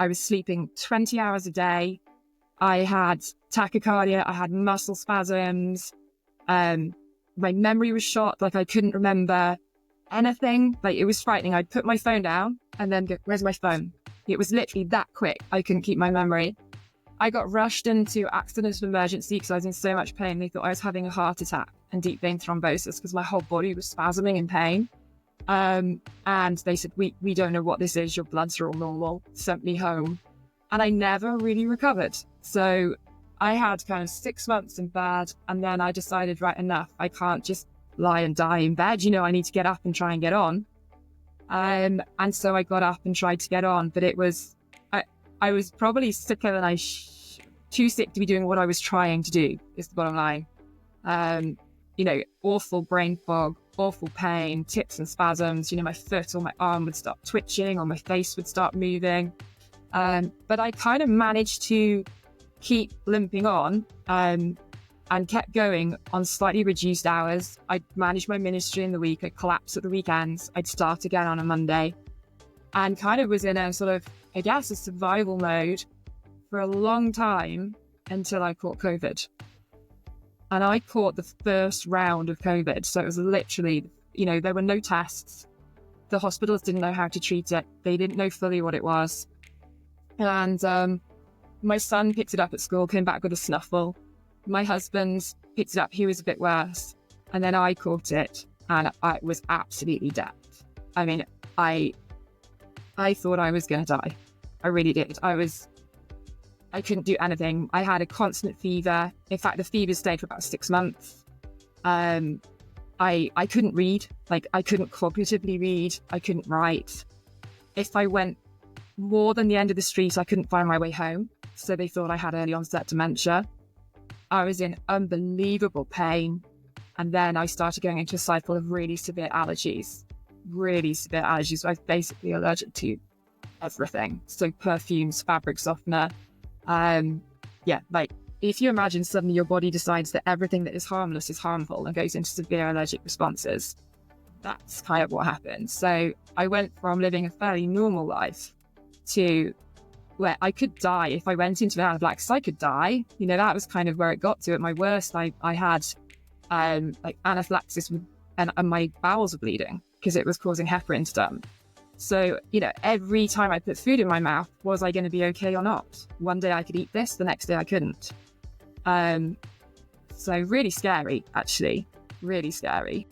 I was sleeping 20 hours a day. I had tachycardia. I had muscle spasms. My memory was shot. Like I couldn't remember anything. Like it was frightening. I'd put my phone down and then go, where's my phone? It was literally that quick. I couldn't keep my memory. I got rushed into accident emergency because I was in so much pain. They thought I was having a heart attack and deep vein thrombosis because my whole body was spasming in pain. And they said, we don't know what this is. Your bloods are all normal. Sent me home. And I never really recovered. So I had kind of 6 months in bed. And then I decided, right, enough. I can't just lie and die in bed. You know, I need to get up and try and get on. And so I got up and tried to get on. But it was, I was probably sicker than too sick to be doing what I was trying to do, is the bottom line. You know, awful brain fog, awful pain, tics and spasms. You know, my foot or my arm would start twitching or my face would start moving. But I kind of managed to keep limping on and kept going on slightly reduced hours. I'd manage my ministry in the week. I'd collapse at the weekends. I'd start again on a Monday and kind of was in a sort of, I guess, a survival mode for a long time until I caught COVID. And I caught the first round of COVID. So it was literally, you know, there were no tests. The hospitals didn't know how to treat it. They didn't know fully what it was. And my son picked it up at school, came back with a snuffle. My husband picked it up. He was a bit worse. And then I caught it and I was absolutely dead. I mean, I thought I was going to die. I really did. I couldn't do anything. I had a constant fever. In fact, the fever stayed for about 6 months. I couldn't read. Like, I couldn't cognitively read. I couldn't write. If I went more than the end of the street, I couldn't find my way home. So they thought I had early onset dementia. I was in unbelievable pain. And then I started going into a cycle of really severe allergies. Really severe allergies. I was basically allergic to everything. So perfumes, fabric softener. Like if you imagine suddenly your body decides that everything that is harmless is harmful and goes into severe allergic responses, that's kind of what happened. So I went from living a fairly normal life to where I could die if I went into anaphylaxis. I could die. You know, that was kind of where it got to. At my worst, I had like anaphylaxis and my bowels were bleeding because it was causing heparin to dump. So, you know, every time I put food in my mouth, was I going to be okay or not? One day I could eat this, the next day I couldn't. So really scary, actually, really scary.